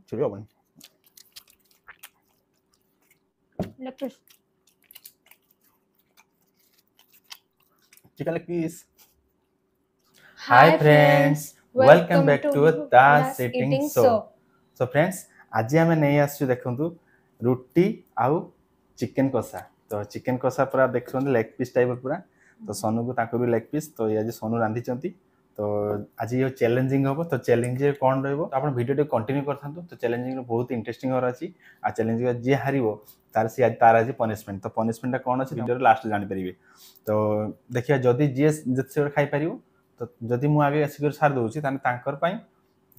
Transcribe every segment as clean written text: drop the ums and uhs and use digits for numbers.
চুরি হবনি leg piece chicken leg piece Hi friends, welcome back to the Das Sitting Eating Show. Show. So friends, आज आम नहीं आसु देखु रुटी आउ चिकेन कषा तो चिकेन कषा पूरा देखते लेग पीस टाइप पूरा तो सोनू को ताको भी लेग पीस तो ये आज सोनू रांधि तो आज ये चैलेंजिंग हम तो चैलेंज कौन रहा आप भिडियो कंटिन्यू करता तो चैलेंजिंग बहुत इंटरेस्टिंग हो रही आ चैलेंजिंग जी हार तार आज पनिशमेंट तो पनिशमेंट कौन अच्छे भिडियो लास्ट जानीपर तो देखिए जदि जी जिते खाई पार तो जदि मुझे आगे आसिक सार दूसरी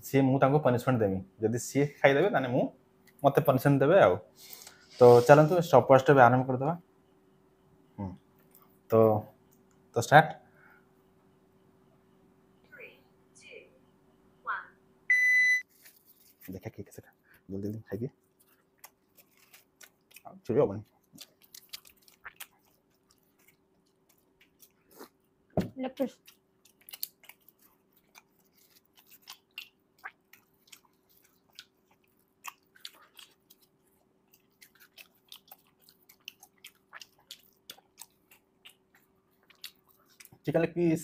सी मुझे पनिशमेंट देवी जदि सी खाईदे मत पनिशमेंट देवे आ तो चलतु स्टेप बाय स्टेप आरंभ करदे तो स्टार्ट देखा कि कैसे जल्दी जल्दी खाइए चुरी हबनी leg piece chicken leg piece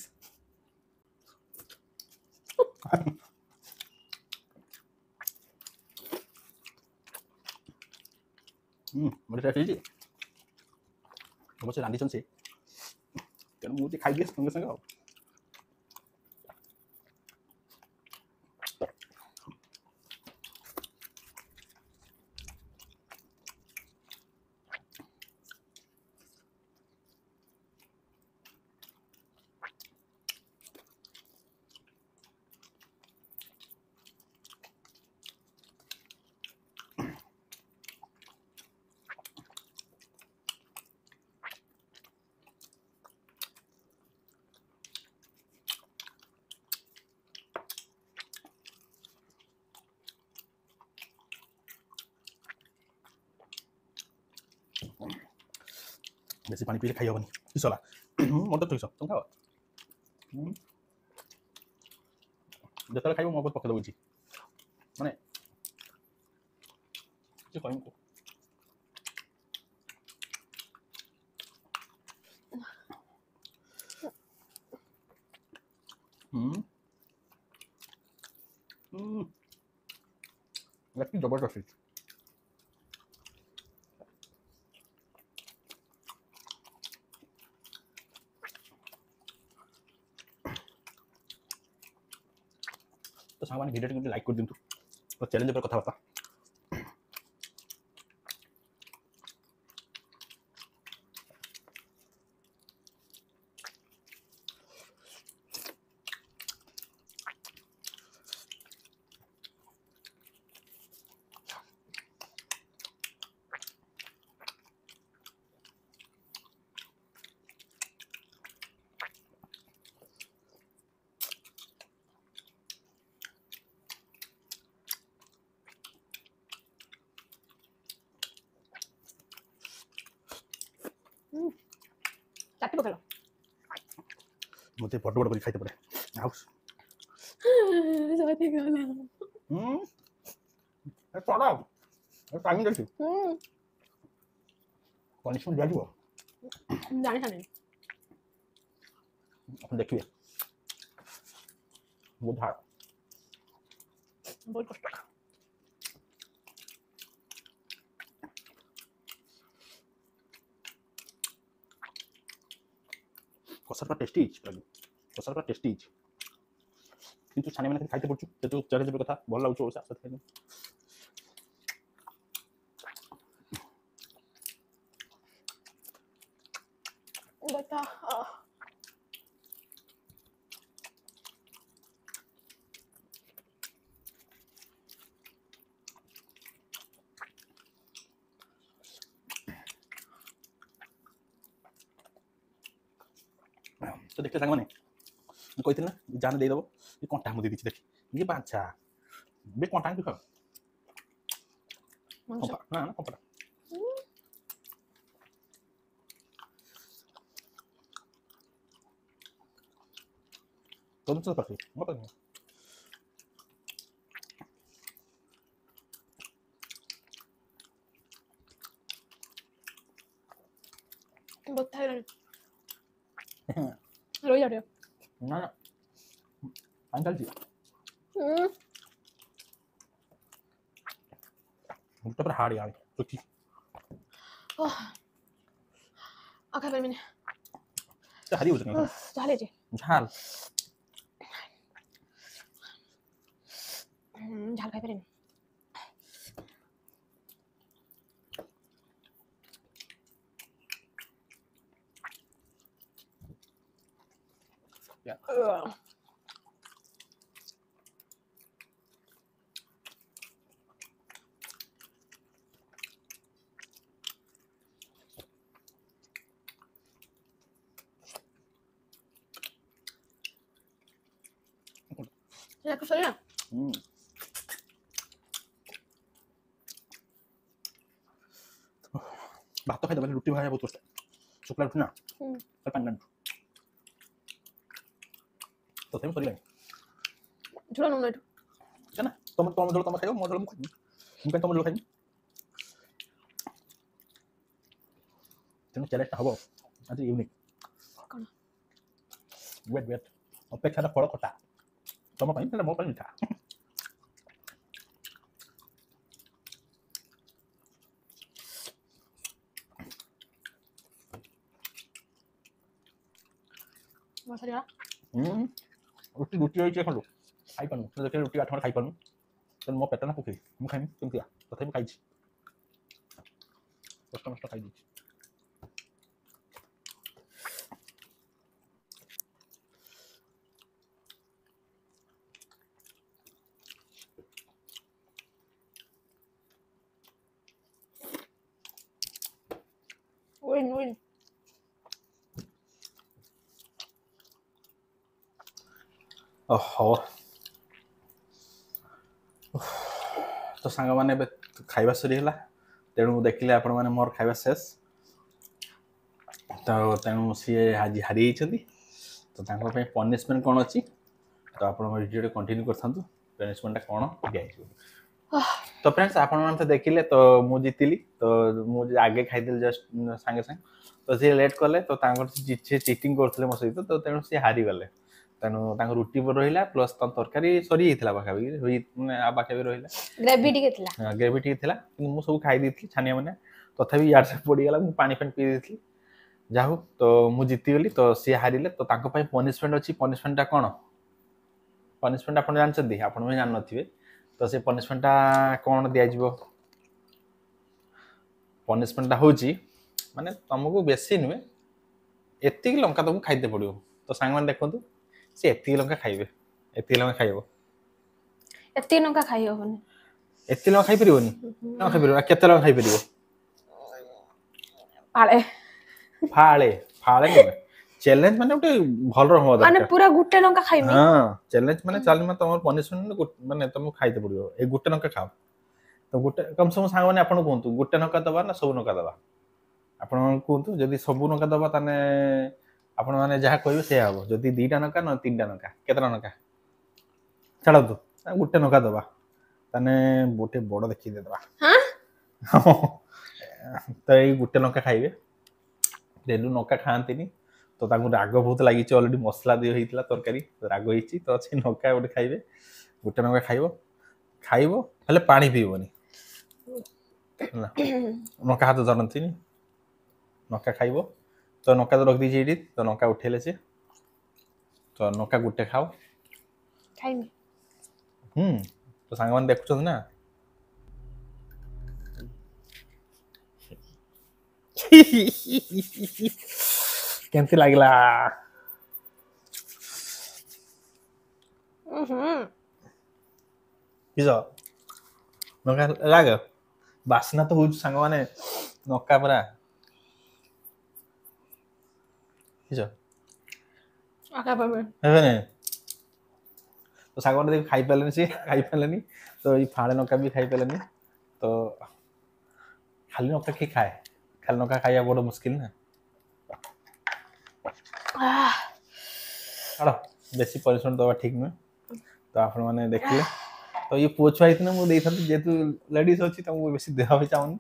बड़ी टेस्टी अवश्य रांधि से तेणु मुझे खाई दिए संगे संगे बेसी पानी पीले खाई हबनी किसला मोर तो ठीक तुम खाओ जतले खाइबो मो पक्के दउची माने जे कहम को लेकिन जबरदस्त तो सामान भिडियो को लाइक कर दिंतु तो चैलेंज पर कथा बाता চারটি পকালো मुझे बड़ बड़ खाइते पड़े हाउस সবাই গেল चढ़ा टाइम देखी पनिशमेंट दिया জানি জানি देखिए बहुत हार्ड বহুত কষ্ট कसार का टेस्टी कसार का टेस्टी किंतु छानी मैंने खाइते पड़छु तो चले जब कथा भल लागु ओसा साथ खाइने बेटा तो देखते सांग मैंने कही ना जाने देदेव ये कंटा मुझे दीची देख ये बाछा बे कंटा भी खाओ ना ना कंटा तो पास मत बता है रोई जा रहे ना अंकल जी हो मुझे पर हार्ड यार तो की आखा पर मैंने तो हरी उतनी झाले जे झाल झाल खाई पर या या कुछ है भात तो खाई दबा रोटी भाया बहुत कष्ट शुक्ला उठना पर पानी तो तेम सरी झूला नो नेट ना तुम जोड़ तुम खाइयो मो जोड़ मु खाइ तुम जोड़ खाइ तेनु चैलेंज हबो आज यूनिक कौन वेट अपेक्षा फल खटा तुम ପାଇଁ मो ପାଇଁ मिठा बहुत सारी यार रोटी रोटी होई खंडो खाइ पनु तो देखे रोटी 8 खाइ पनु तो मो पेट ना पुखी मु खाइमी केमतिया तथापि खाइछि कष्ट मष्ट खाइ दिछि विन ओहो तो सांग माने बे खाइबा सरी हला तेणु देखिले आपण माने मोर खाइबा शेष तो तेणु सी आज हारी जाइछथि तो तांको पे पनिशमेंट कोन अछि तो आपण वीडियो कंटिन्यू करथांतु पनिशमेंट कोन दियाइछ तो फ्रेंड्स आपण माने देखिले तो मु जीतिली तो मु आगे खाइदिल जस्ट संगे संग तो से लेट करले तो तांको चीटिंग करथले मो सहित तो तेणु सी हारी गले तेणु तांको रुटी पर रहिला प्लस तन तरकारी सरी हितला बाकाबी होई माने आ बाकाबी रहिला ग्रेवी टिके थिला हां ग्रेवी टिके थिला कि मु सब खाइ दिथि छानिया माने तथापि यार से पड़ी गेला मु पानी पानी पी दिथि जाहु तो मु जीति गली तो सी हारिले तो तांको पई पनिशमेंट अछि पनिशमेंट ता कोन पनिशमेंट आपण जान छथि आपण भी जान नथिबे तो से पनिशमेंट ता कोन दिया जिवो पनिशमेंट ता होची माने तुमको बेसी नुए एत्ती लंका तुमको खाइते पड़ियो तो सांग मान देखंतु से एत्ती लंका खाइबे एत्ती लंका खाइबो एत्ती नका खाई होबनी एत्ती लंका खाइ परिबोनी न खाइ परिबो केते लंका खाइ परिबो आले फाळे फाळे न चैलेंज माने उटे भल रहो दरकार माने पूरा गुटे लंका खाइमी हां चैलेंज माने चाल मा तमर पनिशमेंट माने तुम खाइते पड़ियो ए गुटे लंका खाओ तो गुटे कम से कम सांग माने आपण कोंतु गुटे लंका दबा ना सब लंका दबा आपण कोंतु जदी सब लंका दबा तने आपण माने जहा कहबे से हबो जदी दीटा नका न तीनटा नका केतरा नका छाड़ दो गुटे नका दबा तने गोटे बड़ देखि दे दबा हां तो ए गुटे नका खाइबे देलु नका खांतिनी तो ताकू राग बहुत लागि छ ऑलरेडी मसला दियो हितला तरकारी राग हिची तो छै नका गोटे खाइबे गुटे नका खाइबो खाइबो हले पानी पीबोनी ना नका हाथ धरंतिनी नका खाइबो तो नका तो रख दी जेडी तो नका उठेले से तो नका गुटे खाओ खाइमी तो सांगमान देखुछन ना केमती लागला किजो नका लाग बासना तो हो सांग माने नका परा किजो आका पर हेबे ने तो सांग माने खाइ पालेनी से खाइ पालेनी तो ई फाळे नका भी खाइ पालेनी तो खाली नका के खाए खाली नका खाइया बड़ मुश्किल ना आड़ो बेसी परिश्रम दवा ठीक न तो आपण माने देखले तो ये पोछवा इतना मु देथन जेतु लेडीज अछि त मु बेसी देहा भी चाहून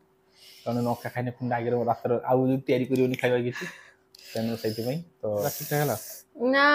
କାରଣ ନ ଖାଇନେ ପୁଣି ଆଗରେ ରାତିରେ ଆଉ ତିଆରି କରିବନି ଖାଇବା କିଛି ତେଣୁ ସେଇଥିପାଇଁ ତ ଠିକ୍ ଠାକ୍ ହେଲା। ନା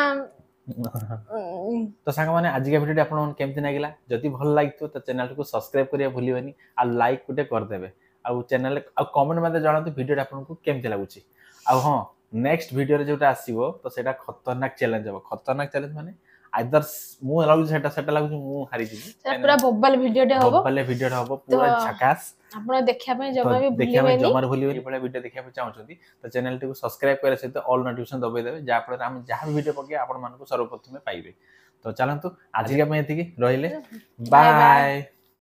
ତ ସାଙ୍ଗମାନେ ଆଜିକା ଭିଡ଼ିଓଟି ଆପଣଙ୍କୁ କେମିତି ଲାଗିଲା ଯଦି ଭଲ ଲାଗିଥିବ ତ ଚ୍ୟାନେଲଟିକୁ ସବସ୍କ୍ରାଇବ୍ କରିବା ଭୁଲିବେନି ଆଉ ଲାଇକ୍ ଗୋଟେ କରିଦେବେ ଆଉ ଚ୍ୟାନେଲରେ ଆଉ କମେଣ୍ଟ ମଧ୍ୟ ଜଣାନ୍ତୁ ଭିଡ଼ିଓଟା ଆପଣଙ୍କୁ କେମିତି ଲାଗୁଛି। ଆଉ ହଁ ନେକ୍ସଟ ଭିଡ଼ିଓରେ ଯୋଉଟା ଆସିବ ତ ସେଇଟା ଖତରନାକ ଚ୍ୟାଲେଞ୍ଜ ହେବ। ଖତରନାକ ଚ୍ୟାଲେଞ୍ଜ ମାନେ ଆଇଦର ମୁଁ ଲାଗୁଛି ସେଟା ଲାଗୁଛି ମୁଁ ହାରିଯିବି। ସେଟା ପୁରା ବୋବାଲ ଭିଡିଓଟେ ହବ। ବୋବାଲ ଭିଡ଼ିଓଟା ହବ ପୁରା ଝାକାସ୍। ଆପଣ ଦେଖିବା ପାଇଁ ତ ଜମା ବି ଦେଖିବା ପାଇଁ ଭୁଲିବେନି। ଜମାରୁ ଭୁଲିବେନି। ଏଭଳିଆ ଭିଡ଼ିଓ ଦେଖିବା ପାଇଁ ଚାହୁଁଛନ୍ତି ତ ଚ୍ୟାନେଲଟିକୁ ସବସ୍କ୍ରାଇବ୍ କରିବା ସହିତ ଅଲ୍ ନୋଟିଫିକେସନ ଦବାଇ ଦେବେ ଯାହାଫଳରେ ଆମେ ଯାହା ବି ଭିଡ଼ିଓ ପକେଇବା ଆପଣମାନଙ୍କୁ ସର୍ବପ୍ରଥମେ ପାଇବେ। ତ ଚାଲନ୍ତୁ ଆଜିକା ପାଇଁ ଏତିକି ରହିଲେ ବାଏ ବାଏ। ବାଏ।